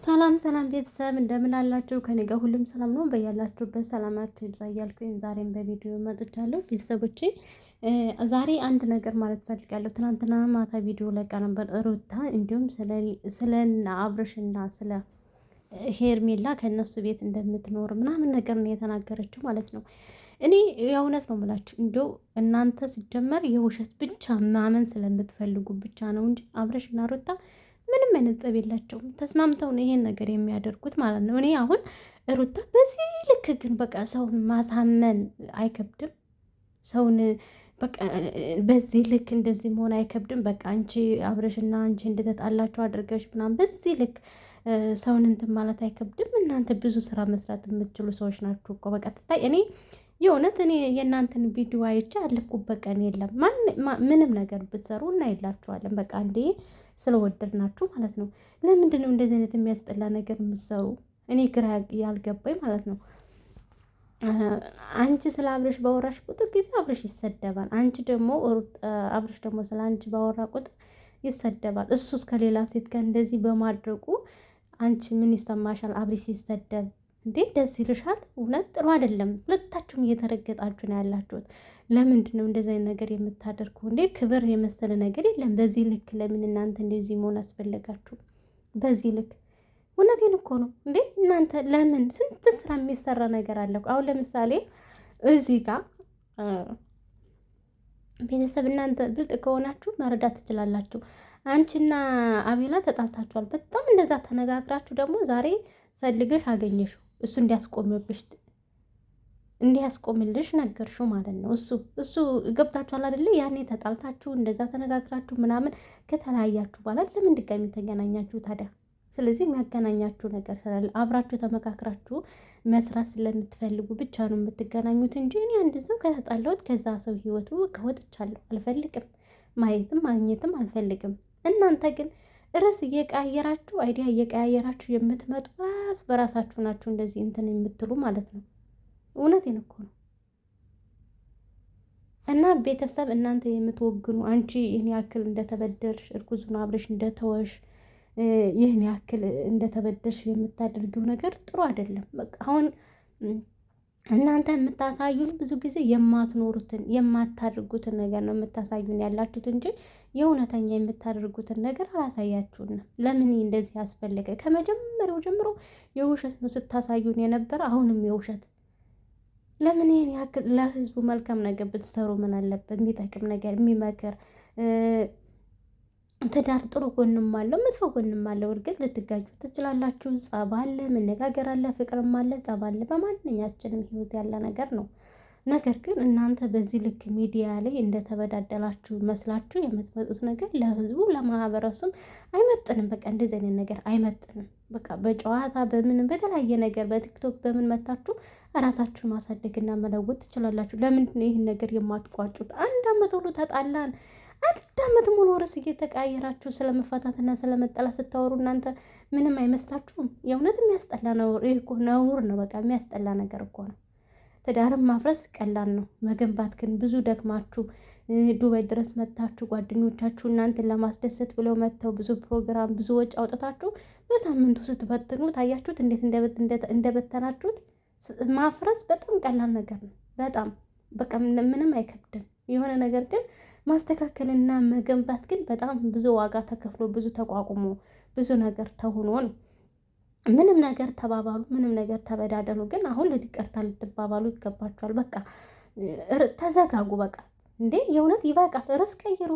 ሰላም ሰላም ቤተሰብ እንደምን አላችሁ? ከኔ ጋር ሁሉም ሰላም ነው። በያላችሁበት ሰላማችሁ ይብዛ እያልኩኝ ዛሬም በቪዲዮ መጥቻለሁ። ቤተሰቦቼ ዛሬ አንድ ነገር ማለት ፈልጋለሁ። ትናንትና ማታ ቪዲዮ ለቃ ነበር ሩታ፣ እንዲሁም ስለ አብርሽና ስለ ሄርሜላ ከእነሱ ቤት እንደምትኖር ምናምን ነገር ነው የተናገረችው ማለት ነው። እኔ የእውነት ነው የምላችሁ፣ እንደው እናንተ ሲጀመር የውሸት ብቻ ማመን ስለምትፈልጉ ብቻ ነው እንጂ አብርሽና ሩታ ምንም አይነት ጸብ የላቸውም። ተስማምተው ነው ይሄን ነገር የሚያደርጉት ማለት ነው። እኔ አሁን ሩታ በዚህ ልክ ግን በቃ ሰውን ማሳመን አይከብድም? ሰውን በቃ በዚህ ልክ እንደዚህ መሆን አይከብድም? በቃ አንቺ አብረሽና አንቺ እንደተጣላችሁ አድርገሽ ምናምን በዚህ ልክ ሰውን እንትን ማለት አይከብድም? እናንተ ብዙ ስራ መስራት የምትችሉ ሰዎች ናችሁ እኮ። በቃ ትታይ እኔ የእውነት እኔ የእናንተን ቪዲዮ አይቼ ያለፍኩበት ቀን የለም። ምንም ነገር ብትሰሩ እናይላችኋለን። በቃ እንዴ ስለወደድናችሁ ማለት ነው። ለምንድን ነው እንደዚህ አይነት የሚያስጠላ ነገር የምትሰሩ? እኔ ግራ ያልገባኝ ማለት ነው። አንቺ ስለ አብርሽ ባወራሽ ቁጥር ጊዜ አብርሽ ይሰደባል። አንቺ ደግሞ አብርሽ ደግሞ ስለ አንቺ ባወራ ቁጥር ይሰደባል። እሱ እስከ ሌላ ሴት ጋር እንደዚህ በማድረጉ አንቺ ምን ይሰማሻል? አብርሽ ሲሰደብ እንዴ ደስ ይልሻል? እውነት ጥሩ አይደለም። ሁለታችሁም እየተረገጣችሁ ነው ያላችሁት። ለምንድን ነው እንደዚህ አይነት ነገር የምታደርጉ? እንዴ ክብር የመሰለ ነገር የለም። በዚህ ልክ ለምን እናንተ እንደዚህ መሆን አስፈለጋችሁ? በዚህ ልክ እውነቴን እኮ ነው እንዴ እናንተ ለምን? ስንት ስራ የሚሰራ ነገር አለ። አሁን ለምሳሌ እዚህ ጋር ቤተሰብ እናንተ ብልጥ ከሆናችሁ መረዳት ትችላላችሁ። አንቺና አቤላ ተጣልታችኋል። በጣም እንደዛ ተነጋግራችሁ ደግሞ ዛሬ ፈልገሽ አገኘሽው እሱ እንዲያስቆምልሽ ነገርሽው ማለት ነው። እሱ ገብታችኋል አይደለ? ያኔ ተጣልታችሁ እንደዛ ተነጋግራችሁ ምናምን ከተለያያችሁ በኋላ ለምን ድጋሚ ተገናኛችሁ ታዲያ? ስለዚህ የሚያገናኛችሁ ነገር ስላለ አብራችሁ ተመካክራችሁ መስራት ስለምትፈልጉ ብቻ ነው የምትገናኙት እንጂ እኔ አንድ ሰው ከተጣላሁት ከዛ ሰው ህይወቱ ከወጥቻለሁ አልፈልግም። ማየትም ማግኘትም አልፈልግም። እናንተ ግን ርዕስ እየቀያየራችሁ አይዲያ እየቀያየራችሁ የምትመጡ በራሳችሁ ናችሁ እንደዚህ እንትን የምትሉ ማለት ነው። እውነቴን እኮ ነው። እና ቤተሰብ እናንተ የምትወግኑ አንቺ ይህን ያክል እንደተበደርሽ እርጉዙን አብረሽ እንደተወሽ ይህን ያክል እንደተበደርሽ የምታደርጊው ነገር ጥሩ አይደለም። በቃ አሁን እናንተ የምታሳዩን ብዙ ጊዜ የማትኖሩትን የማታደርጉትን ነገር ነው የምታሳዩን ያላችሁት እንጂ የእውነተኛ የምታደርጉትን ነገር አላሳያችሁንም። ለምን እንደዚህ ያስፈለገ? ከመጀመሪያው ጀምሮ የውሸት ነው ስታሳዩን የነበረ፣ አሁንም የውሸት። ለምን ይሄን ያክል? ለህዝቡ መልካም ነገር ብትሰሩ ምን አለበት? የሚጠቅም ነገር የሚመክር ትዳር ጥሩ ጎንም አለው መጥፎ ጎንም አለው። እርግጥ ልትጋጁ ትችላላችሁ። ጸብ አለ፣ መነጋገር አለ፣ ፍቅርም አለ፣ ጸብ አለ። በማንኛችንም ህይወት ያለ ነገር ነው። ነገር ግን እናንተ በዚህ ልክ ሚዲያ ላይ እንደተበዳደላችሁ መስላችሁ የምትመጡት ነገር ለህዝቡ ለማህበረሰቡ አይመጥንም። በቃ እንደዚህ አይነት ነገር አይመጥንም። በቃ በጨዋታ በምንም በተለያየ ነገር በቲክቶክ በምን መታችሁ ራሳችሁን ማሳደግና መለወጥ ትችላላችሁ። ለምንድን ነው ይህን ነገር የማትቋጩት? አንድ አመት ሁሉ ተጣላን፣ አንድ አመት ሙሉ ርዕስ እየተቀያየራችሁ ስለመፋታትና ስለመጠላት ስታወሩ እናንተ ምንም አይመስላችሁም? የእውነት የሚያስጠላ ነውር። ይህ እኮ ነውር ነው። በቃ የሚያስጠላ ነገር እኮ ነው። ትዳርም ማፍረስ ቀላል ነው፣ መገንባት ግን ብዙ ደክማችሁ ዱባይ ድረስ መጥታችሁ ጓደኞቻችሁ እናንተን ለማስደሰት ብለው መጥተው ብዙ ፕሮግራም ብዙ ወጪ አውጥታችሁ በሳምንቱ ስትበትኑ ታያችሁት እንዴት እንደበተናችሁት። ማፍረስ በጣም ቀላል ነገር ነው። በጣም በቃ ምንም አይከብድም። የሆነ ነገር ግን ማስተካከልና መገንባት ግን በጣም ብዙ ዋጋ ተከፍሎ ብዙ ተቋቁሞ ብዙ ነገር ተሆኖ ነው። ምንም ነገር ተባባሉ፣ ምንም ነገር ተበዳደሉ። ግን አሁን ይቅርታ ልትባባሉ ይገባችኋል። በቃ ተዘጋጉ። በቃ እንዴ የእውነት ይበቃል። ርዕስ ቀይሩ።